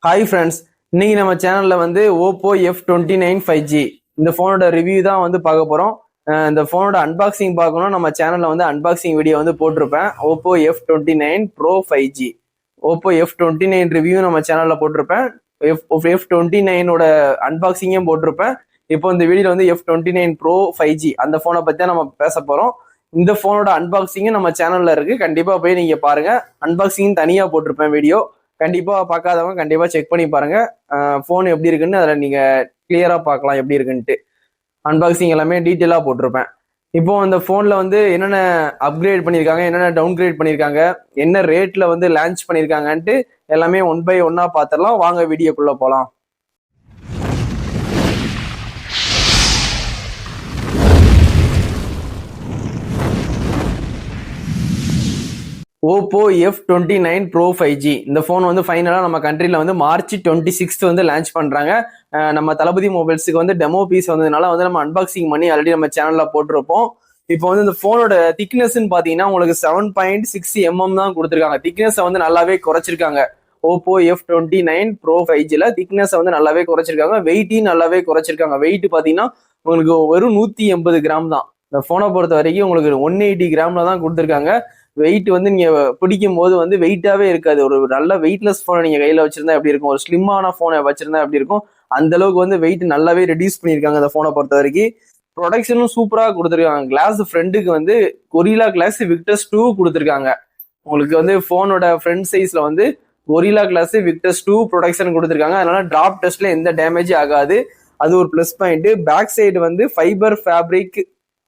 Hi friends, இன்னைக்கு நம்ம சேனல்ல வந்து ஓப்போ F29 5G இந்த போனோட ரிவ்யூ தான் வந்து பார்க்க போறோம். இந்த போனோட அன்பாக்சிங் பார்க்கணும், நம்ம சேனல்ல வந்து அன்பாக்சிங் வீடியோ வந்து போட்டிருப்பேன். Oppo F29 Pro 5G Oppo F29 review நம்ம சேனல்ல போட்டிருப்பேன். F29ஓட அன்பாக்சிங்கும் போட்டிருப்பேன். இப்போ இந்த வீடியோல வந்து F29 Pro 5G அந்த போனை பத்தி தான் நம்ம பேச போறோம். இந்த போனோட அன்பாக்சிங்கும் நம்ம சேனல்ல இருக்கு, கண்டிப்பா போய் நீங்க பாருங்க. அன்பாக்சிங் தனியா போட்டிருப்பேன் வீடியோ, கண்டிப்பா பார்க்காதவங்க கண்டிப்பா செக் பண்ணி பாருங்க. போன் எப்படி இருக்குன்னு அதில் நீங்க கிளியரா பார்க்கலாம் எப்படி இருக்குன்ட்டு. அன்பாக்சிங் எல்லாமே டீட்டெயிலா போட்டிருப்பேன். இப்போ இந்த போன்ல வந்து என்னென்ன அப்கிரேட் பண்ணியிருக்காங்க, என்னென்ன டவுன்கிரேட் பண்ணியிருக்காங்க, என்ன ரேட்ல வந்து லான்ச் பண்ணியிருக்காங்கன்ட்டு எல்லாமே ஒன் பை ஒன்னா பார்த்துடலாம். வாங்க வீடியோக்குள்ள போலாம். ஓப்போ F29 Pro 5G இந்த போன் வந்து ஃபைனலா நம்ம கண்ட்ரில வந்து மார்ச் 26 வந்து லான்ச் பண்றாங்க. நம்ம தளபதி மொபைல்ஸுக்கு வந்து டெமோ பீஸ் வந்ததுனால வந்து நம்ம அன்பாக்சிங் பண்ணி ஆல்ரெடி நம்ம சேனல்ல போட்டிருப்போம். இப்போ வந்து இந்த போனோட திக்னஸ்ன்னு பாத்தீங்கன்னா உங்களுக்கு 7.6 தான் கொடுத்துருக்காங்க. திக்னஸ் வந்து நல்லாவே குறைச்சிருக்காங்க. ஓப்போ F29 Pro 5Gல திக்னஸ் வந்து நல்லாவே குறைச்சிருக்காங்க. வெயிட்டையும் நல்லாவே குறைச்சிருக்காங்க. வெயிட் பாத்தீங்கன்னா உங்களுக்கு வெறும் 180 கிராம் தான். இந்த போனை பொறுத்த வரைக்கும் உங்களுக்கு 180 கிராம்ல தான் கொடுத்துருக்காங்க. வெயிட் வந்து நீங்க பிடிக்கும் போது வந்து வெயிட்டாவே இருக்காது. ஒரு நல்ல வெயிட்லெஸ் போனை நீங்க கையில வச்சிருந்தா எப்படி இருக்கும், ஒரு ஸ்லிம்மான போனை வச்சிருந்தா எப்படி இருக்கும், அந்த அளவுக்கு வந்து வெயிட் நல்லாவே ரெடியூஸ் பண்ணியிருக்காங்க இந்த போனை பொறுத்த வரைக்கும். ப்ரொடக்ஷனும் சூப்பராக கொடுத்துருக்காங்க. கிளாஸ் ஃப்ரண்ட்டுக்கு வந்து கொரிலா கிளாஸ் விக்டர்ஸ் 2 கொடுத்துருக்காங்க. உங்களுக்கு வந்து போனோட ஃப்ரண்ட் சைஸ்ல வந்து கொரிலா கிளாஸ் விக்டர்ஸ் 2 ப்ரொடக்ஷன் கொடுத்துருக்காங்க. அதனால டிராப் டெஸ்ட்ல எந்த டேமேஜ் ஆகாது, அது ஒரு பிளஸ் பாயிண்ட். பேக் சைடு வந்து ஃபைபர் ஃபேப்ரிக்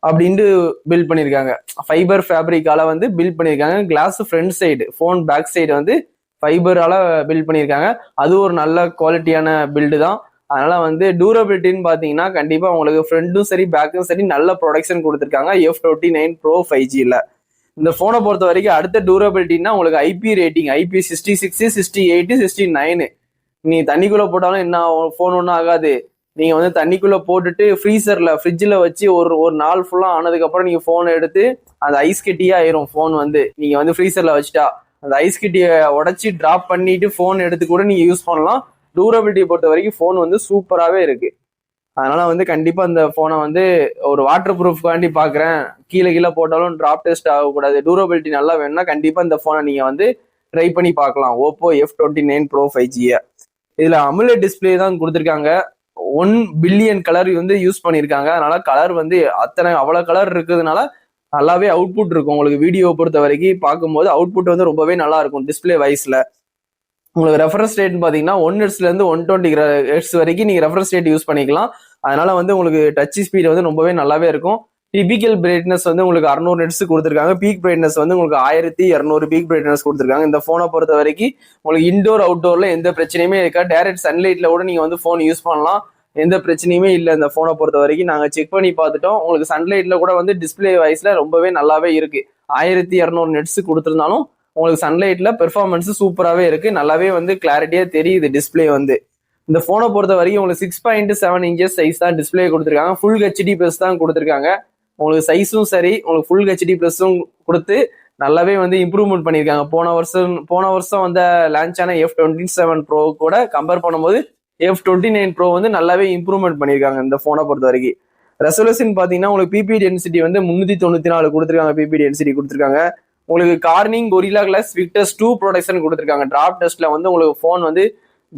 அப்படின்ட்டு பில்ட் பண்ணியிருக்காங்க. ஃபைபர் ஃபேப்ரிக்கால வந்து பில்ட் பண்ணியிருக்காங்க. Glass front side, phone back side வந்து ஃபைபரால பில்ட் பண்ணியிருக்காங்க. அது ஒரு நல்ல குவாலிட்டியான பில்டு தான். அதனால வந்து டூரபிலிட்டின்னு பார்த்தீங்கன்னா கண்டிப்பா உங்களுக்கு ஃப்ரண்ட்டும் சரி பேக்கும் சரி நல்ல ப்ரொடக்ஷன் கொடுத்துருக்காங்க F29 Pro 5Gல. இந்த போனை பொறுத்த வரைக்கும் அடுத்த டூரபிலிட்டின்னா உங்களுக்கு ஐபி ரேட்டிங் IP66, 68, 69. நீ தண்ணிக்குள்ள போட்டாலும் என்ன போன் ஒன்றும் ஆகாது. நீங்க வந்து தண்ணிக்குள்ள போட்டுட்டு ஃப்ரிட்ஜில் வச்சு ஒரு நாள் ஃபுல்லா ஆனதுக்கு அப்புறம் நீங்க போனை எடுத்து அந்த ஐஸ் கட்டியா ஆயிரும். போன் வந்து நீங்க வந்து ஃப்ரீசர்ல வச்சுட்டா அந்த ஐஸ் கட்டியை உடச்சி டிராப் பண்ணிட்டு போன் எடுத்து கூட நீங்க யூஸ் பண்ணலாம். டூரபிலிட்டி பொறுத்த வரைக்கும் போன் வந்து சூப்பராகவே இருக்கு. அதனால வந்து கண்டிப்பா இந்த போனை வந்து ஒரு வாட்டர் ப்ரூஃப் காண்டி பாக்குறேன், கீழே போட்டாலும் டிராப் டெஸ்ட் ஆகக்கூடாது, டூரபிலிட்டி நல்லா வேணும்னா கண்டிப்பா இந்த போனை நீங்க வந்து ட்ரை பண்ணி பார்க்கலாம். Oppo F29 Pro 5G. இதுல அமுலேட் டிஸ்பிளே தான் கொடுத்துருக்காங்க. 1 பில்லியன் கலர் வந்து யூஸ் பண்ணியிருக்காங்க. அதனால கலர் வந்து அவ்வளவு கலர் இருக்கிறதுனால நல்லாவே அவுட்புட் இருக்கும். உங்களுக்கு வீடியோ பொறுத்த வரைக்கும் பார்க்கும்போது அவுட்புட் வந்து ரொம்பவே நல்லா இருக்கும். டிஸ்பிளே வைஸ்ல உங்களுக்கு ரெஃபரன்ஸ் ரேட் பாத்தீங்கன்னா 1 Hz இருந்து 120 Hz வரைக்கும் நீங்க ரெஃபரன்ஸ் ரேட் யூஸ் பண்ணிக்கலாம். அதனால வந்து உங்களுக்கு டச் ஸ்பீட் வந்து ரொம்பவே நல்லாவே இருக்கும். டிபிக்கல் பிரைட்னஸ் வந்து உங்களுக்கு 600 Hz கொடுத்துருக்காங்க. பீக் பிரைட்னஸ் வந்து உங்களுக்கு 1200 பீக் பிரைட்னஸ் கொடுத்துருக்காங்க. இந்த போனை பொறுத்த வரைக்கும் உங்களுக்கு இன்டோர் அவுட்டோர்ல எந்த பிரச்சனையுமே இருக்கா. டைரக்ட் சன்லைட்ல கூட நீங்க வந்து போன் யூஸ் பண்ணலாம், எந்த பிரச்சனையுமே இல்லை. இந்த போனை பொறுத்த வரைக்கும் நாங்க செக் பண்ணி பார்த்துட்டோம். உங்களுக்கு சன்லைட்ல கூட வந்து டிஸ்பிளே வைஸ்ல ரொம்பவே நல்லாவே இருக்கு. 1200 Hz கொடுத்துருந்தாலும் உங்களுக்கு சன்லைட்ல பெர்ஃபார்மன்ஸ் சூப்பராகவே இருக்கு. நல்லாவே வந்து கிளாரிட்டியா தெரியுது டிஸ்பிளே வந்து. இந்த போனை பொறுத்த வரைக்கும் உங்களுக்கு 6.7 inches சைஸ் தான் டிஸ்பிளே கொடுத்துருக்காங்க. ஃபுல் HD பிளஸ் தான் கொடுத்துருக்காங்க. உங்களுக்கு சைஸும் சரி, உங்களுக்கு ஃபுல் HD பிளஸும் கொடுத்து நல்லாவே வந்து இம்ப்ரூவ்மெண்ட் பண்ணியிருக்காங்க. போன வருஷம் வந்து லான்ச் ஆன F27 Pro கூட கம்பேர் பண்ணும்போது F29 Pro வந்து நல்லாவே இம்ப்ரூவ்மெண்ட் பண்ணியிருக்காங்க இந்த போனை பொறுத்த வரைக்கும். ரெசல்யூஷன் பார்த்தீங்கன்னா உங்களுக்கு பிபி டென்சிட்டி வந்து 394 கொடுத்துருக்காங்க. பிபி டென்சிட்டி கொடுத்துருக்காங்க. உங்களுக்கு Corning Gorilla glass Victus 2 protection கொடுத்துருக்காங்க. டிராப் டெஸ்ட்ல வந்து உங்களுக்கு போன் வந்து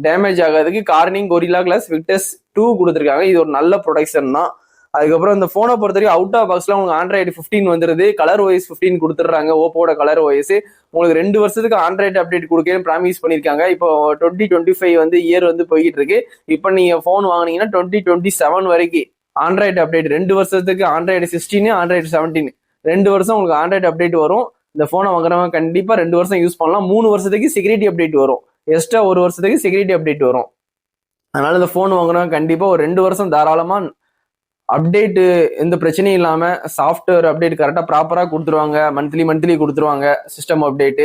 டேமேஜ் ஆகாதுக்கு கார்னிங் கொரிலா கிளாஸ் விக்டர்ஸ் 2 கொடுத்துருக்காங்க. இது ஒரு நல்ல ப்ரொடக்ஷன் தான். அதுக்கப்புறம் இந்த போனை பொறுத்த வரைக்கும் அவுட் ஆஃப் பாக்ஸ்ல உங்களுக்கு Android 15 வந்துருது. கலர் OS 15 கொடுத்துட்றாங்க. ஓப்போட கலர் OS உங்களுக்கு 2 வருஷத்துக்கு Android அப்டேட் கொடுக்கன்னு ப்ராமிஸ் பண்ணியிருக்காங்க. இப்போ 2025 வந்து இயர் வந்து போய்கிட்டு இருக்கு. இப்போ நீங்க போன் வாங்கினீங்கன்னா 2027 வரைக்கும் Android அப்டேட் 2 வருஷத்துக்கு Android 16, Android 17 2 வருஷம் உங்களுக்கு Android அப்டேட் வரும். இந்த போனை வாங்குறவங்க கண்டிப்பா 2 வருஷம் யூஸ் பண்ணலாம். 3 வருஷத்துக்கு செக்யூரிட்டி அப்டேட் வரும். எக்ஸ்ட்ரா 1 வருஷத்துக்கு செக்யூரிட்டி அப்டேட் வரும். அதனால இந்த போன் வாங்குறவங்க கண்டிப்பா ஒரு 2 வருஷம் தாராளமா அப்டேட் எந்த பிரச்சனையும் இல்லாம சாஃப்ட்வேர் அப்டேட் கரெக்டா ப்ராப்பரா கொடுத்துருவாங்க. மந்த்லி கொடுத்துருவாங்க. System update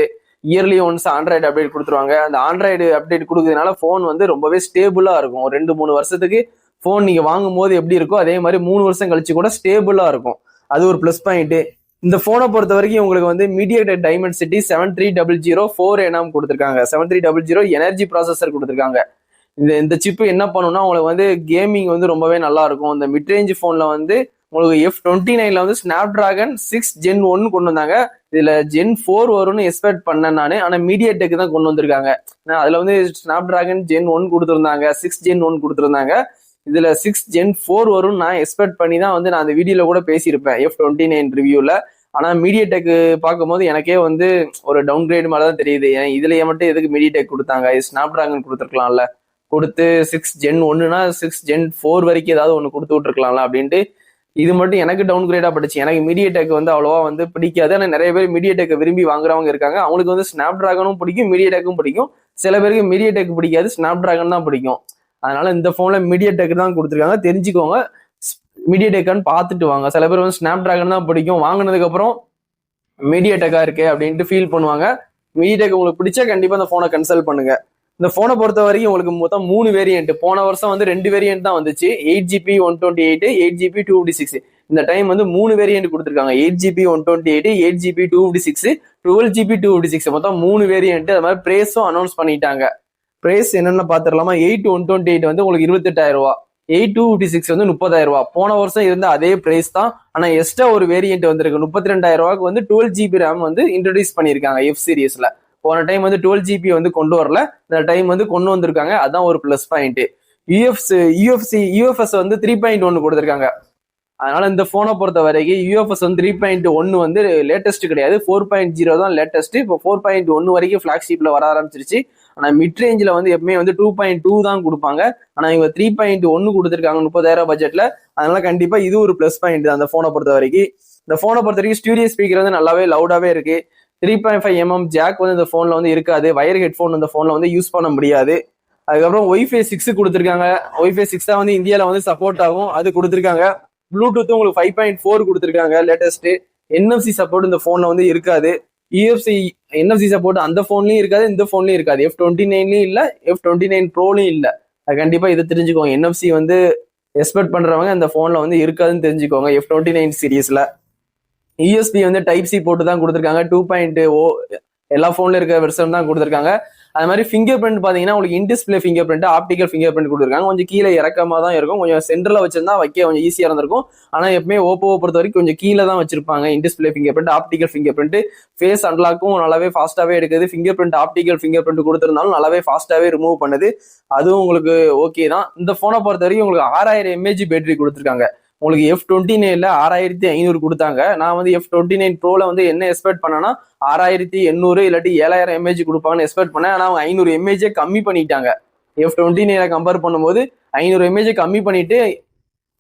yearly once Android update கொடுத்துருவாங்க. அந்த Android அப்டேட் கொடுக்கறதுனால போன் வந்து ரொம்பவே ஸ்டேபிளா இருக்கும். 2-3 வருஷத்துக்கு போன் நீங்க வாங்கும் போது எப்படி இருக்கோ அதே மாதிரி 3 வருஷம் கழிச்சு கூட ஸ்டேபிளா இருக்கும். அது ஒரு பிளஸ் பாயிண்ட். இந்த போனை பொறுத்த வரைக்கும் உங்களுக்கு வந்து MediaTek Dimensity 7300 4nm கொடுத்துருக்காங்க. 7300 எனர்ஜி ப்ராசஸர் கொடுத்துருக்காங்க. இந்த சிப்பு என்ன பண்ணுன்னா உங்களுக்கு வந்து கேமிங் வந்து ரொம்பவே நல்லா இருக்கும். இந்த மிட்ரேஞ்ச் போன்ல வந்து உங்களுக்கு F29ல வந்து ஸ்னாப்டிராகன் 6 Gen 1 கொண்டு வந்தாங்க. இதுல Gen 4 வரும்னு எக்ஸ்பெக்ட் பண்ணேன் நானு. ஆனா MediaTek தான் கொண்டு வந்திருக்காங்க. அதுல வந்து ஸ்னாப்டிராகன் Gen 1 கொடுத்துருந்தாங்க, 6 Gen 1 கொடுத்துருந்தாங்க. இதுல 6 Gen 4 வரும்னு நான் எக்ஸ்பெக்ட் பண்ணி தான் வந்து நான் அந்த வீடியோல கூட பேசியிருப்பேன் F29 ரிவ்யூல. ஆனா MediaTek பார்க்கும்போது எனக்கே வந்து ஒரு டவுன் கிரேட் மாதிரி தான் தெரியுது. ஏன் இதுலயே மட்டும் எதுக்கு MediaTek கொடுத்தாங்க, ஸ்னாப்டிராகன் கொடுத்துருக்கலாம்ல, கொடுத்து 6 Gen 1னா 6 Gen 4 வரைக்கும் ஏதாவது ஒன்று கொடுத்து விட்டுருக்கலாம்ல அப்படின்ட்டு இது மட்டும் எனக்கு டவுன் கிரேடா பட்டுச்சு. எனக்கு MediaTek வந்து அவ்வளோவா வந்து பிடிக்காது. ஆனால் நிறைய பேர் MediaTek விரும்பி வாங்குறவங்க இருக்காங்க. அவங்களுக்கு வந்து ஸ்னாப்டிராகனும் பிடிக்கும், MediaTekம் பிடிக்கும். சில பேருக்கு MediaTek பிடிக்காது, ஸ்னாப்டிராகன் தான் பிடிக்கும். அதனால இந்த போன்ல MediaTek தான் கொடுத்துருக்காங்க, தெரிஞ்சுக்கோங்க. MediaTekன்னு பார்த்துட்டு வாங்க. சில பேர் வந்து ஸ்னாப்டிராகன் தான் பிடிக்கும், வாங்கினதுக்கு அப்புறம் MediaTekஆ இருக்கே அப்படின்ட்டு ஃபீல் பண்ணுவாங்க. MediaTek உங்களுக்கு பிடிச்சா கண்டிப்பா இந்த போனை கன்சல்ட் பண்ணுங்க. இந்த போனை பொறுத்த வரைக்கும் உங்களுக்கு மொத்தம் 3 வேரியன்ட். போன வருஷம் வந்து 2 வேரியன்ட் தான் வந்துச்சு, 8GB 128, 8GB 256. இந்த டைம் வந்து 3 வேரியன்ட் கொடுத்துருக்காங்க, 8GB 128, 8GB 256, 12GB 256. மொத்தம் 3 வேரியன்ட். அது மாதிரி பிரைஸும் அனௌன்ஸ் பண்ணிட்டாங்க. பிரைஸ் என்னென்ன பாத்துடலாமா? 8/128 வந்து உங்களுக்கு 28,000 ரூபாய், 8/256 வந்து 30,000 ரூபாய். போன வருஷம் இருந்த அதே பிரைஸ் தான். ஆனா எக்ஸ்ட்ரா ஒரு வேரியன்ட் வந்திருக்கு. 32,000 ரூபாய்க்கு வந்து 12GB RAM வந்து இன்ட்ரோடியூஸ் பண்ணிருக்காங்க F சீரீஸ்ல. போன டைம் வந்து 12GB வந்து கொண்டு வரல, இந்த டைம் வந்து கொண்டு வந்திருக்காங்க. அதான் ஒரு பிளஸ் பாயிண்ட். UFS வந்து 3.1 கொடுத்திருக்காங்க. அதனால இந்த போனை பொறுத்த வரைக்கும் UFS வந்து 3.1 வந்து லேட்டஸ்ட் கிடையாது, 4.0 தான் லேட்டஸ்ட். இப்போ 4.1 வரைக்கும் ஃபிளாக்ஷிப்ல வர ஆரம்பிச்சிருச்சு. ஆனா மிட் ரேஞ்சில் வந்து எப்பவுமே வந்து 2.2 தான் கொடுப்பாங்க. ஆனா இவங்க 3.1 கொடுத்துருக்காங்க 30,000 பட்ஜெட்ல. அதனால கண்டிப்பா இது ஒரு பிளஸ் பாயிண்ட் தான் அந்த போனை பொறுத்த வரைக்கும். இந்த போனை பொறுத்த வரைக்கும் ஸ்டூடியோ ஸ்பீக்கர் வந்து நல்லாவே லவுடாவே இருக்கு. 3.5mm ஜாக் வந்து இந்த போன்ல வந்து இருக்காது. வயர் ஹெட்ஃபோன் இந்த போன்ல வந்து யூஸ் பண்ண முடியாது. அதுக்கப்புறம் Wi-Fi 6 கொடுத்துருக்காங்க. Wi-Fi 6 தான் வந்து இந்தியாவில வந்து சப்போர்ட் ஆகும், அது கொடுத்துருக்காங்க. ப்ளூடூத் உங்களுக்கு 5.4 கொடுத்துருக்காங்க லேட்டஸ்ட். NFC சப்போர்ட் இந்த போன்ல வந்து இருக்காது. NFC சப்போர்ட் அந்த போன்லயும் இருக்காது, இந்த போன்லயும் இருக்காது. F29லயும் இல்ல, F29 ப்ரோலயும் இல்ல. அது கண்டிப்பா இதை தெரிஞ்சுக்கோங்க. NFC வந்து எக்ஸ்பெக்ட் பண்றவங்க அந்த போன்ல வந்து இருக்காதுன்னு தெரிஞ்சுக்கோங்க F29 சீரீஸ்ல. USB வந்து டைப் சி போட்டு தான் கொடுத்துருக்காங்க. 2.0 எல்லா போன்ல இருக்க வெர்ஷன் தான் கொடுத்துருக்காங்க. அது மாதிரி ஃபிங்கர் பிரிண்ட் பாத்தீங்கன்னா உங்களுக்கு in-display fingerprint, optical finger print கொடுத்துருக்காங்க. கொஞ்சம் கீழே இறக்கமா தான் இருக்கும், கொஞ்சம் சென்டர்ல வச்சிருந்தா வைக்க கொஞ்சம் ஈஸியா இருந்திருக்கும். ஆனா எப்பவுமே ஓப்போவை பொறுத்த வரைக்கும் கொஞ்சம் கீழே தான் வச்சிருப்பாங்க in display fingerprint, optical fingerprint. Face அன்லாக்கும் நல்லாவே ஃபாஸ்டாவே எடுக்குது. Fingerprint optical fingerprint கொடுத்திருந்தாலும் நல்லாவே ஃபாஸ்டாவே ரிமூவ் பண்ணுது. அதுவும் உங்களுக்கு ஓகே தான். இந்த போனை பொறுத்த வரைக்கும் உங்களுக்கு 6000 mAh பேட்டரி கொடுத்துருக்காங்க. உங்களுக்கு F29ல 6500 கொடுத்தாங்க. நான் வந்து F29 ப்ரோல வந்து என்ன எக்ஸ்பெக்ட் பண்ணேன்னா 6800 இல்லாட்டி 7000 mAh கொடுப்பாங்கன்னு எக்ஸ்பெக்ட் பண்ணேன். ஆனா அவங்க 500 mAh கம்மி பண்ணிட்டாங்க. F29 கம்பேர் பண்ணும்போது 500 mAh கம்மி பண்ணிட்டு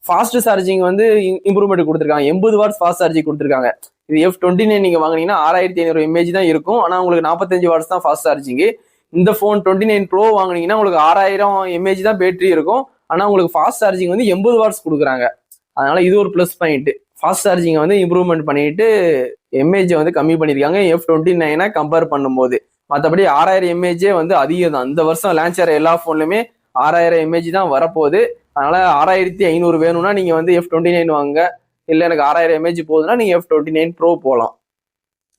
ஃபாஸ்ட் சார்ஜிங் வந்து இம்ப்ரூவ்மெண்ட் கொடுத்துருக்காங்க. 80 வாட்ஸ் ஃபாஸ்ட் சார்ஜிங் கொடுத்துருக்காங்க. இது F29 நீங்க வாங்கினீங்கன்னா 6500 mAh தான் இருக்கும். ஆனா உங்களுக்கு 45 வாட்ஸ் தான் ஃபாஸ்ட் சார்ஜிங். இந்த போன் 29 ப்ரோ வாங்கினீங்கன்னா உங்களுக்கு 6000 mAh தான் பேட்டரி இருக்கும். ஆனா உங்களுக்கு ஃபாஸ்ட் சார்ஜிங் வந்து 80 வாட்ஸ் கொடுக்குறாங்க. அதனால இது ஒரு பிளஸ் பாயிண்ட். ஃபாஸ்ட் சார்ஜிங் வந்து இம்ப்ரூவ்மெண்ட் பண்ணிட்டு mAh வந்து கம்மி பண்ணிருக்காங்க F29 கம்பேர் பண்ணும்போது. மற்றபடி 6000 mAh வந்து அதிகம் தான். இந்த வருஷம் லான்ச் ஆகிற எல்லா போன்லயுமே 6000 mAh தான் வரப்போகுது. அதனால 6500 வேணும்னா நீங்க வந்து F29 வாங்க. இல்ல எனக்கு 6000 mAh போகுதுன்னா நீங்க F29 ப்ரோ போகலாம்.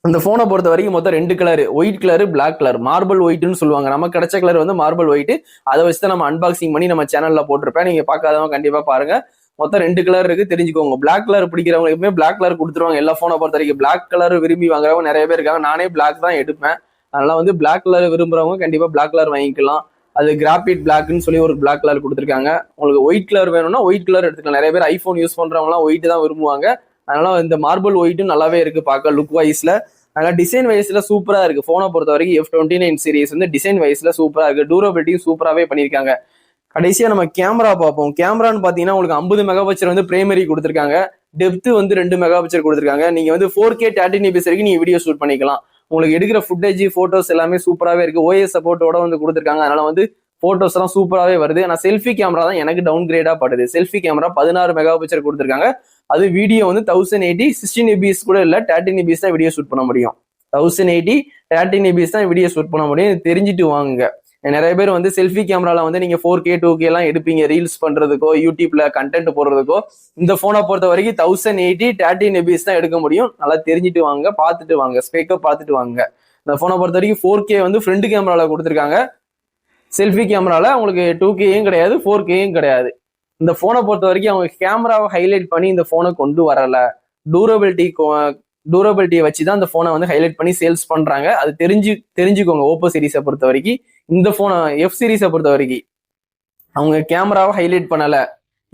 இந்த போனை பொறுத்த வரைக்கும் மொத்தம் 2 colour, white colour, black colour. Marble ஒயிட்னு சொல்லுவாங்க. நமக்கு கிடைச்ச கலர் வந்து மார்பிள் ஒயிட். அதை வச்சுதான் நம்ம அன்பாக்சிங் பண்ணி நம்ம சேனல்ல போட்டிருப்பேன். நீங்க பார்க்காதவங்க கண்டிப்பா பாருங்க. மொத்தம் 2 கலர் இருக்கு, தெரிஞ்சுக்கோங்க. பிளாக் கலர் பிடிக்கிறவங்க எப்பவுமே பிளாக் கலர் கொடுத்துருவாங்க எல்லா போனை பொறுத்த வரைக்கும். பிளாக் கலர் விரும்பி வாங்குறவங்க நிறைய பேர் இருக்காங்க. நானே பிளாக் தான் எடுப்பேன். அதனால வந்து பிளாக் கலர் விரும்புறவங்க கண்டிப்பா பிளாக் கலர் வாங்கிக்கலாம். அது கிராபிட் பிளாக்னு சொல்லி ஒரு பிளாக் கலர் கொடுத்துருக்காங்க. உங்களுக்கு ஒயிட் கலர் வேணும்னா ஒயிட் கலர் எடுத்துக்கலாம். நிறைய பேர் ஐபோன் யூஸ் பண்றவங்கலாம் ஒயிட் தான் விரும்புவாங்க. அதனால இந்த மார்பிள் ஒயிட்டும் நல்லாவே இருக்கு பார்க்க லுக் வைஸ்ல. அதனால டிசைன் வைஸ்ல சூப்பரா இருக்கு. போனை பொறுத்த வரைக்கும் F29 சீரிஸ் வந்து டிசைன் வைஸ்ல சூப்பரா இருக்கு. டூரபிலிட்டியும் சூப்பராகவே பண்ணியிருக்காங்க. கடைசியா நம்ம கேமரா பார்ப்போம். கேமரான்னு பாத்தீங்கன்னா உங்களுக்கு 50 மெகாபிக்சல் வந்து பிரைமரி கொடுத்துருக்காங்க. டெப்த் வந்து 2 மெகாபிக்சல் கொடுத்துருக்காங்க. நீங்க வந்து 4K 13fps வரைக்கும் நீங்க வீடியோ ஷூட் பண்ணிக்கலாம். உங்களுக்கு எடுக்கிற ஃபுட்டேஜ், போட்டோஸ் எல்லாமே சூப்பராகவே இருக்கு. OS சப்போர்ட்டோட வந்து கொடுத்துருக்காங்க. அதனால வந்து போட்டோஸ் எல்லாம் சூப்பராகவே வருது. ஆனா செல்ஃபி கேமரா தான் எனக்கு டவுன் கிரேடா படுது. செல்ஃபி கேமரா 16 மெகாபிக்சல் கொடுத்துருக்காங்க. அது வீடியோ வந்து 1080 16fps கூட இல்ல, 13fps தான் வீடியோ ஷூட் பண்ண முடியும். 1080 13fps தான் வீடியோ ஷூட் பண்ண முடியும். தெரிஞ்சுட்டு வாங்க. நிறைய பேர் வந்து செல்ஃபி கேமரால வந்து நீங்க 4K 2K எல்லாம் எடுப்பீங்க ரீல்ஸ் பண்றதுக்கோ யூடியூப்ல கண்டென்ட் போடுறதுக்கோ. இந்த போனை பொறுத்த வரைக்கும் 1080 13 MB தான் எடுக்க முடியும். நல்லா தெரிஞ்சுட்டு வாங்க, பார்த்துட்டு வாங்க, ஸ்பெக்கை பார்த்துட்டு வாங்க. இந்த போனை பொறுத்த வரைக்கும் 4K வந்து ஃப்ரண்ட் கேமரால கொடுத்துருக்காங்க. செல்ஃபி கேமரால உங்களுக்கு 2Kயும் கிடையாது 4Kயும் கிடையாது. இந்த போனை பொறுத்த வரைக்கும் அவங்க கேமராவை ஹைலைட் பண்ணி இந்த போனை கொண்டு வரல. டூரபிலிட்டியை வச்சுதான் இந்த போனை வந்து ஹைலைட் பண்ணி சேல்ஸ் பண்றாங்க. அது தெரிஞ்சுக்கோங்க. ஓப்போ சீரிஸை பொறுத்த வரைக்கும், இந்த போனை எஃப் சீரிஸை பொறுத்த வரைக்கும் அவங்க கேமராவை ஹைலைட் பண்ணல,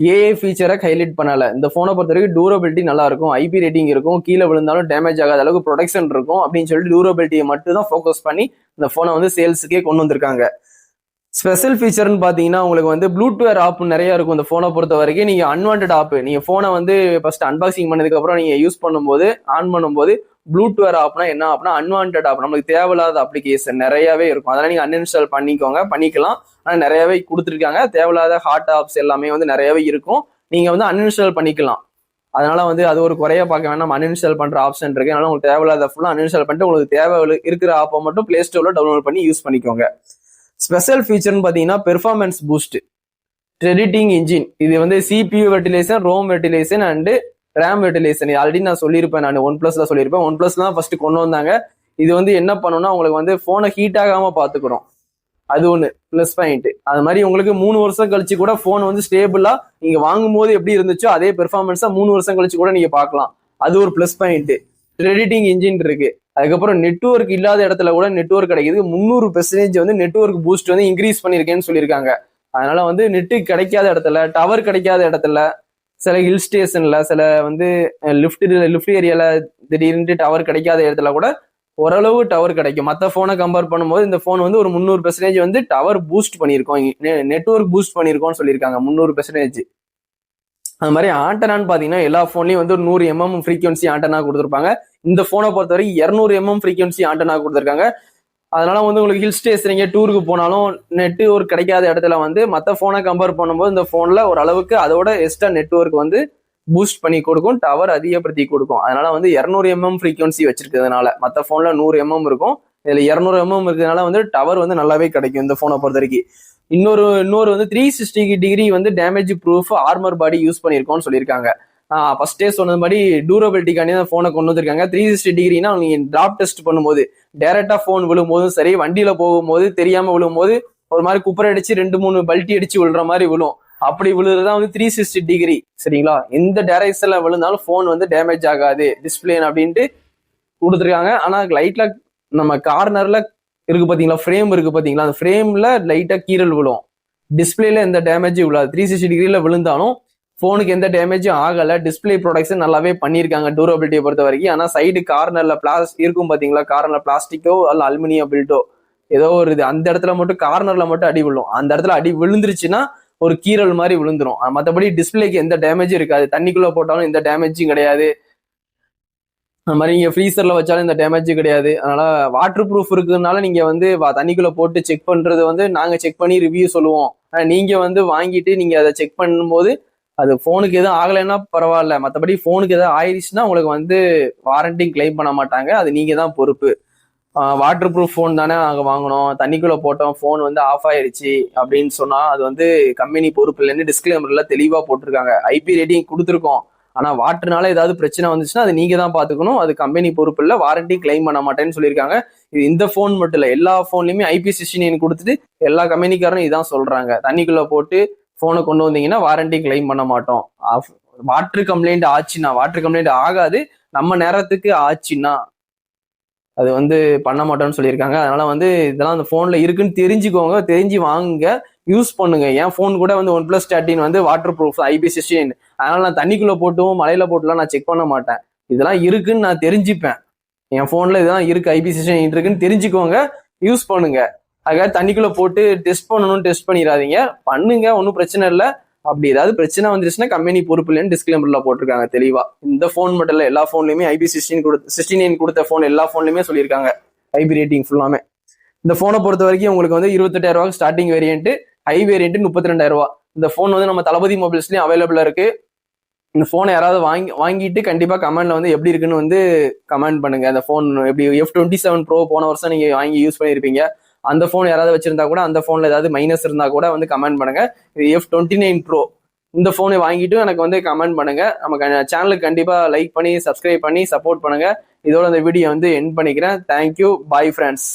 ஏஐ ஃபீச்சரை ஹைலைட் பண்ணல. இந்த போனை பொறுத்த வரைக்கும் டூரபிலிட்டி நல்லா இருக்கும், ஐபி ரேட்டிங் இருக்கும், கீழே விழுந்தாலும் டேமேஜ் ஆகாத அளவுக்கு ப்ரொடெக்ஷன் இருக்கும் அப்படின்னு சொல்லிட்டு டூரபிலிட்டியை மட்டும் தான் ஃபோக்கஸ் பண்ணி இந்த போனை வந்து சேல்ஸுக்கே கொண்டு வந்திருக்காங்க. ஸ்பெஷல் ஃபீச்சர்னு பார்த்தீங்கன்னா உங்களுக்கு வந்து ப்ளூடூத் ஆப் நிறைய இருக்கும். இந்த ஃபோனை பொறுத்த வரைக்கும் நீங்கள் அன்வான்ட் ஆப், நீங்கள் ஃபோனை வந்து ஃபர்ஸ்ட் அன்பாக்சிங் பண்ணதுக்கப்புறம் நீங்கள் யூஸ் பண்ணும்போது ஆன் பண்ணும்போது ப்ளூடூத் ஆப்னா என்ன ஆப்னா அன்வான்ட் ஆப், நம்மளுக்கு தேவையில்லாத அப்ளிகேஷன் நிறையவே இருக்கும். அதெல்லாம் நீங்கள் அன்இன்ஸ்டால் பண்ணிக்கலாம். ஆனால் நிறையவே கொடுத்துருக்காங்க. தேவையில்லாத ஹாட் ஆப்ஸ் எல்லாமே வந்து நிறையவே இருக்கும், நீங்கள் வந்து அன்இன்ஸ்டால் பண்ணிக்கலாம். அதனால வந்து அது ஒரு குறைய பார்க்க வேண்டாம். அன்இன்ஸ்டால் பண்ற ஆப்ஷன் இருக்கு. அதனால உங்களுக்கு தேவையில்லாத ஃபுல்லாக அன்இன்ஸ்டால் பண்ணிட்டு உங்களுக்கு தேவை இருக்கிற ஆப்பை மட்டும் பிளே ஸ்டோர்ல டவுன்லோட் பண்ணி யூஸ் பண்ணிக்கோங்க. ஸ்பெஷல் ஃபீச்சர்னு பார்த்தீங்கன்னா பெர்ஃபார்மன்ஸ் பூஸ்ட், எடிட்டிங் இன்ஜின். இது வந்து CPU ventilation, ROM ventilation and RAM ventilation. Already நான் சொல்லியிருப்பேன், நான் OnePlusல சொல்லியிருப்பேன். OnePlus தான் ஃபர்ஸ்ட் கொண்டு வந்தாங்க. இது வந்து என்ன பண்ணணும்னா உங்களுக்கு வந்து போனை ஹீட் ஆகாம பார்த்துக்கிறோம், அது ஒன்று ப்ளஸ் பாயிண்ட். அது மாதிரி உங்களுக்கு 3 வருஷம் கழிச்சு கூட போன் வந்து ஸ்டேபிளா நீங்க வாங்கும் போது எப்படி இருந்துச்சோ அதே பெர்ஃபார்மன்ஸா 3 வருஷம் கழிச்சு கூட நீங்க பார்க்கலாம். அது ஒரு ப்ளஸ் பாயிண்ட். எடிட்டிங் இன்ஜின் இருக்கு. அதுக்கப்புறம் நெட்வொர்க் இல்லாத இடத்துல கூட நெட்வொர்க் கிடைக்குது. 300% வந்து நெட்வொர்க் பூஸ்ட் வந்து இன்க்ரீஸ் பண்ணிருக்கேன்னு சொல்லியிருக்காங்க. அதனால வந்து நெட்டு கிடைக்காத இடத்துல, டவர் கிடைக்காத இடத்துல, சில ஹில் ஸ்டேஷன்ல, சில வந்து லிஃப்ட் ஏரியால திடீர்னு டவர் கிடைக்காத இடத்துல கூட ஓரளவு டவர் கிடைக்கும். மற்ற போனை கம்பேர் பண்ணும்போது இந்த போன் வந்து ஒரு 300% வந்து டவர் பூஸ்ட் பண்ணியிருக்கோம், நெட்வொர்க் பூஸ்ட் பண்ணியிருக்கோம்னு சொல்லியிருக்காங்க. 300%. அது மாதிரி ஆண்டனான்னு பாத்தீங்கன்னா எல்லா போன்லயும் வந்து 100 mm ஃப்ரீக்வன்சி ஆண்டனா கொடுத்துருப்பாங்க. இந்த போனை பொறுத்த வரைக்கும் 200 mm ஃப்ரீக்வன்சி ஆண்டனா கொடுத்துருக்காங்க. அதனால வந்து உங்களுக்கு ஹில் ஸ்டேஷன் டூருக்கு போனாலும் நெட்வொர்க் கிடைக்காத இடத்துல வந்து மற்ற போனை கம்பேர் பண்ணும்போது இந்த போன்ல ஒரு அளவுக்கு அதோட எக்ஸ்ட்ரா நெட்வொர்க் வந்து பூஸ்ட் பண்ணி கொடுக்கும், டவர் அதிகப்படுத்தி கொடுக்கும். அதனால வந்து 200 mm ஃப்ரீக்வன்சி வச்சிருக்கிறதுனால மற்ற போன்ல 100 mm இருக்கும், இதுல 200 mm இருக்கிறதுனால வந்து டவர் வந்து நல்லாவே கிடைக்கும் இந்த போனை பொறுத்த வரைக்கும். இன்னொரு வந்து 360 டிகிரி வந்து damage proof armour body use பண்ணியிருக்கோம்னு சொல்லியிருக்காங்க. ஃபர்ஸ்டே சொன்னது மாதிரி டூரபிலிட்டிக்காண்டி தான் போனை கொண்டு வந்திருக்காங்க. 360 டிகிரினா நீங்க டிராப் டெஸ்ட் பண்ணும்போது டைரக்டா போன் விழும்போதும் சரி, வண்டியில போகும்போது தெரியாம விழும்போது ஒரு மாதிரி குப்பரை அடிச்சு 2-3 பல்ட்டி அடிச்சு விழுற மாதிரி விழும். அப்படி விழுறதுதான் வந்து 360 டிகிரி. சரிங்களா? எந்த டைரக்ஷன்ல விழுந்தாலும் போன் வந்து டேமேஜ் ஆகாது டிஸ்பிளே அப்படின்ட்டு கொடுத்துருக்காங்க. ஆனா லைட்ல நம்ம கார்னர்ல இருக்கு பாத்தீங்களா, ஃப்ரேம் இருக்கு பாத்தீங்களா, அந்த ஃப்ரேம்ல லைட்டா கீறல் விழும், டிஸ்பிளேல எந்த டேமேஜும் விழாது. 360 டிகிரில விழுந்தாலும் போனுக்கு எந்த டேமேஜும் ஆகல. டிஸ்பிளே ப்ரொடக்ஷன் நல்லாவே பண்ணியிருக்காங்க டூரபிலிட்டியை பொறுத்த வரைக்கும். ஆனா சைடு கார்னர்ல இருக்கும் பாத்தீங்களா, கார்னர்ல பிளாஸ்டிக்கோ அல்ல அலுமினியம் பில்ட்டோ ஏதோ ஒரு இது, அந்த இடத்துல மட்டும் கார்னர்ல மட்டும் அடி விழும். அந்த இடத்துல அடி விழுந்துருச்சுன்னா ஒரு கீரல் மாதிரி விழுந்துரும். மற்றபடி டிஸ்பிளேக்கு எந்த டேமேஜும் இருக்காது. தண்ணிக்குள்ள போட்டாலும் எந்த டேமேஜும் கிடையாது. அந்த மாதிரி நீங்க ஃப்ரீசர்ல வச்சாலும் இந்த டேமேஜ் கிடையாது. அதனால வாட்டர் ப்ரூஃப் இருக்கிறதுனால நீங்க வந்து தண்ணிக்குள்ள போட்டு செக் பண்றது வந்து நாங்க செக் பண்ணி ரிவ்யூ சொல்லுவோம். நீங்க வந்து வாங்கிட்டு நீங்க அதை செக் பண்ணும்போது அது போனுக்கு எதுவும் ஆகலைன்னா பரவாயில்ல, மற்றபடி போனுக்கு எதாவது ஆயிடுச்சுன்னா உங்களுக்கு வந்து வாரண்டி கிளைம் பண்ண மாட்டாங்க, அது நீங்க தான் பொறுப்பு. வாட்டர் ப்ரூஃப் ஃபோன் தானே நாங்கள் வாங்கினோம், தண்ணிக்குள்ள போட்டோம், ஃபோன் வந்து ஆஃப் ஆயிடுச்சு அப்படின்னு சொன்னா அது வந்து கம்பெனி பொறுப்பு இல்லைன்னு டிஸ்கிளைமர்ல தெளிவா போட்டிருக்காங்க. ஐபி ரேட்டிங் கொடுத்துருக்கோம், ஆனா வாட்டர்னால ஏதாவது பிரச்சனை வந்துச்சுன்னா அது நீங்க தான் பாத்துக்கணும், அது கம்பெனி பொறுப்பு இல்லை, வாரண்டி கிளைம் பண்ண மாட்டேன்னு சொல்லியிருக்காங்க. இது இந்த ஃபோன் மட்டும் இல்லை, எல்லா ஃபோன்லயுமே IP69 கொடுத்துட்டு எல்லா கம்பெனிக்காரரும் இதான் சொல்றாங்க. தண்ணிக்குள்ள போட்டு ஃபோனை கொண்டு வந்தீங்கன்னா வாரண்டி கிளைம் பண்ண மாட்டோம். வாட்டர் கம்ப்ளைண்ட் ஆச்சுன்னா, வாட்டர் கம்ப்ளைண்ட் ஆகாது, நம்ம நேரத்துக்கு ஆச்சுன்னா அது வந்து பண்ண மாட்டோம்னு சொல்லியிருக்காங்க. அதனால வந்து இதெல்லாம் அந்த ஃபோன்ல இருக்குன்னு தெரிஞ்சுக்கோங்க, தெரிஞ்சு வாங்குங்க, யூஸ் பண்ணுங்க. என் ஃபோன் கூட வந்து OnePlus 13 வந்து வாட்டர் ப்ரூஃப் IP69. அதனால நான் தண்ணிக்குள்ள போட்டும் மலையில போட்டுலாம் நான் செக் பண்ண மாட்டேன். இதெல்லாம் இருக்குன்னு நான் தெரிஞ்சுப்பேன். என் ஃபோன்ல இதெல்லாம் இருக்கு, IP69 இருக்குன்னு தெரிஞ்சுக்கோங்க, யூஸ் பண்ணுங்க. அதுக்காக தண்ணிக்குள்ள போட்டு டெஸ்ட் டெஸ்ட் பண்ணிடாதீங்க, பண்ணுங்க, ஒன்றும் பிரச்சனை இல்லை. அப்படி ஏதாவது பிரச்சனை வந்துருச்சுன்னா கம்பெனி பொறுப்பு இல்லைன்னு டிஸ்கிளைமர்ல போட்டிருக்காங்க தெளிவா. இந்த ஃபோன் மட்டும் இல்லை, எல்லா ஃபோன்லயுமே IP69 கொடுத்த ஃபோன் எல்லா ஃபோன்லயுமே சொல்லியிருக்காங்க ஐபி ரேட்டிங் ஃபுல்லாமே. இந்த ஃபோனை பொறுத்த வரைக்கும் உங்களுக்கு வந்து 28,000 ஸ்டார்டிங் வேரியன்ட், ஹை வேரியன்ட் 32,000. இந்த ஃபோன் வந்து நம்ம தளபதி மொபைல்ஸ்லயும் அவைலபிளா இருக்கு. இந்த ஃபோனை யாராவது வாங்கிட்டு கண்டிப்பா கமெண்ட்ல வந்து எப்படி இருக்குன்னு வந்து கமெண்ட் பண்ணுங்க. இந்த ஃபோன் எப்படி F27 Pro போன வருஷம் நீங்க வாங்கி யூஸ் பண்ணியிருப்பீங்க, அந்த ஃபோன் யாராவது வச்சிருந்தா கூட அந்த ஃபோன்ல ஏதாவது மைனஸ் இருந்தா கூட வந்து கமெண்ட் பண்ணுங்க. இது F29 Pro இந்த ஃபோனை வாங்கிட்டு எனக்கு வந்து கமெண்ட் பண்ணுங்க. நம்ம சேனலுக்கு கண்டிப்பா லைக் பண்ணி சப்ஸ்கிரைப் பண்ணி சப்போர்ட் பண்ணுங்க. இதோட இந்த வீடியோ வந்து எண்ட் பண்ணிக்கிறேன். Thank you, bye friends.